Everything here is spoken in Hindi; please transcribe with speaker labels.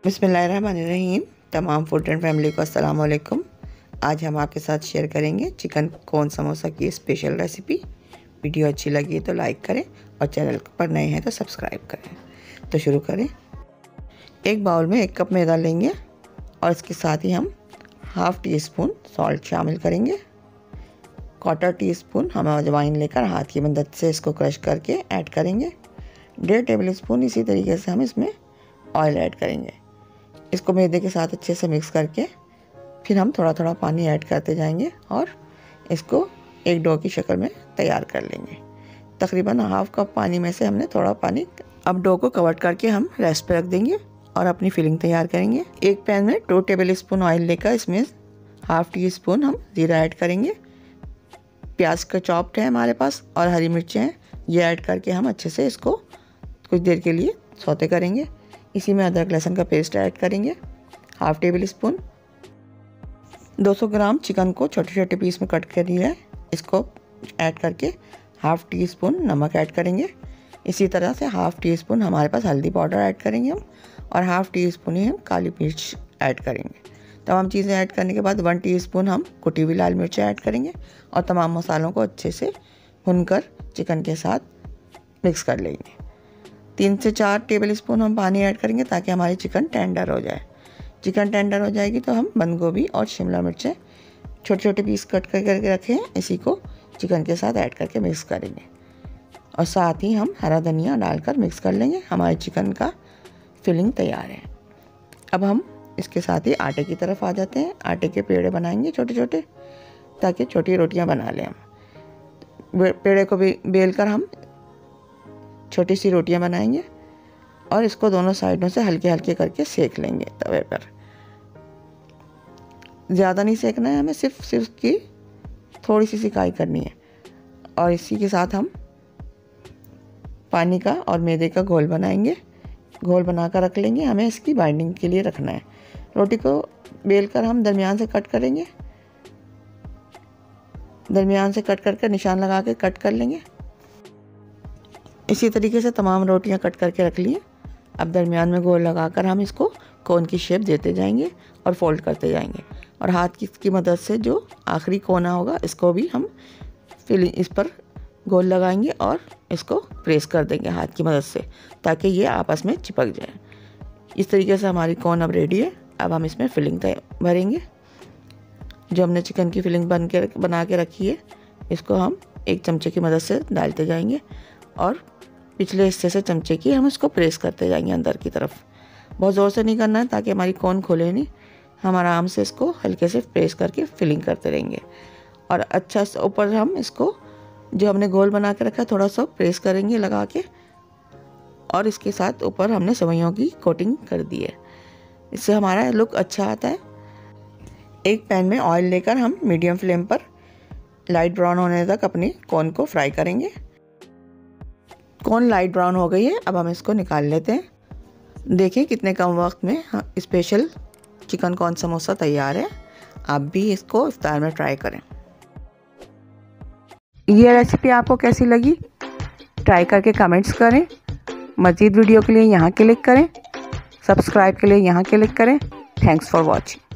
Speaker 1: बिस्मिल्लाहिर्रहमानिर्रहीम। तमाम फूड एंड फैमिली को अस्सलाम वालेकुम। आज हम आपके साथ शेयर करेंगे चिकन कोन समोसा की स्पेशल रेसिपी। वीडियो अच्छी लगी तो लाइक करें और चैनल पर नए हैं तो सब्सक्राइब करें। तो शुरू करें। एक बाउल में 1 कप मैदा लेंगे और इसके साथ ही हम हाफ़ टी स्पून सॉल्ट शामिल करेंगे। 1/4 टीस्पून हम अजवाइन लेकर हाथ की मदद से इसको क्रश करके ऐड करेंगे। 1.5 टेबल स्पून इसी तरीके से हम इसमें ऑयल ऐड करेंगे। इसको मैदे के साथ अच्छे से मिक्स करके फिर हम थोड़ा थोड़ा पानी ऐड करते जाएंगे और इसको एक डो की शक्ल में तैयार कर लेंगे। तकरीबन हाफ़ कप पानी में से हमने थोड़ा पानी, अब डो को कवर करके हम रेस्ट पे रख देंगे और अपनी फिलिंग तैयार करेंगे। एक पैन में 2 टेबल स्पून ऑयल लेकर इसमें हाफ़ टी स्पून हम ज़ीरा ऐड करेंगे। प्याज का चॉप्ड है हमारे पास और हरी मिर्चें हैं, ये ऐड करके हम अच्छे से इसको कुछ देर के लिए सौते करेंगे। इसी में अदरक लहसुन का पेस्ट ऐड करेंगे, half table spoon. 200 gram chicken को छोटे छोटे पीस में कट कर लिया है, इसको ऐड करके हाफ़ टी स्पून नमक ऐड करेंगे। इसी तरह से हाफ़ टी स्पून हमारे पास हल्दी पाउडर ऐड करेंगे हम और हाफ़ टी स्पून ही हम काली मिर्च ऐड करेंगे। तमाम चीज़ें ऐड करने के बाद 1 टीस्पून हम कुटी हुई लाल मिर्च ऐड करेंगे और तमाम मसालों को अच्छे से भूनकर चिकन के साथ मिक्स कर लेंगे। 3 से 4 टेबल स्पून हम पानी ऐड करेंगे ताकि हमारी चिकन टेंडर हो जाए। चिकन टेंडर हो जाएगी तो हम बंद गोभी और शिमला मिर्चें छोटे छोटे पीस कट करके रखे हैं, इसी को चिकन के साथ ऐड करके मिक्स करेंगे और साथ ही हम हरा धनिया डालकर मिक्स कर लेंगे। हमारे चिकन का फिलिंग तैयार है। अब हम इसके साथ ही आटे की तरफ आ जाते हैं। आटे के पेड़े बनाएंगे छोटे छोटे, ताकि छोटी रोटियां बना लें हम। पेड़े को भी बेल कर हम छोटी सी रोटियां बनाएंगे और इसको दोनों साइडों से हल्के हल्के करके सेक लेंगे तवे पर। ज़्यादा नहीं सेकना है हमें, सिर्फ की थोड़ी सी सिकाई करनी है। और इसी के साथ हम पानी का और मैदे का घोल बनाएंगे। घोल बनाकर रख लेंगे, हमें इसकी बाइंडिंग के लिए रखना है। रोटी को बेलकर हम दरमियान से कट करेंगे, दरमियान से कट करके निशान लगा के कट कर लेंगे। इसी तरीके से तमाम रोटियां कट करके रख लिए। अब दरमियान में गोल लगाकर हम इसको कोन की शेप देते जाएंगे और फोल्ड करते जाएंगे और हाथ की मदद से जो आखिरी कोना होगा इसको भी हम इस पर गोल लगाएंगे और इसको प्रेस कर देंगे हाथ की मदद से ताकि ये आपस में चिपक जाए। इस तरीके से हमारी कोन अब रेडी है। अब हम इसमें फिलिंग भरेंगे। जो हमने चिकन की फिलिंग बना के रखी है, इसको हम एक चमचे की मदद से डालते जाएंगे और पिछले हिस्से से चमचे की हम इसको प्रेस करते जाएंगे अंदर की तरफ। बहुत ज़ोर से नहीं करना है ताकि हमारी कोन खुले नहीं। हम आराम से इसको हल्के से प्रेस करके फिलिंग करते रहेंगे और अच्छा से ऊपर हम इसको जो हमने गोल बना के रखा है थोड़ा सा प्रेस करेंगे लगा के और इसके साथ ऊपर हमने सेवइयों की कोटिंग कर दी है। इससे हमारा लुक अच्छा आता है। एक पैन में ऑयल लेकर हम मीडियम फ्लेम पर लाइट ब्राउन होने तक अपनी कोन को फ्राई करेंगे। कोन लाइट ब्राउन हो गई है, अब हम इसको निकाल लेते हैं। देखिए कितने कम वक्त में स्पेशल चिकन कोन समोसा तैयार है। आप भी इसको इफ्तार में ट्राई करें। ये रेसिपी आपको कैसी लगी ट्राई करके कमेंट्स करें। मज़ीद वीडियो के लिए यहाँ क्लिक करें, सब्सक्राइब के लिए यहाँ क्लिक करें। Thanks for watching.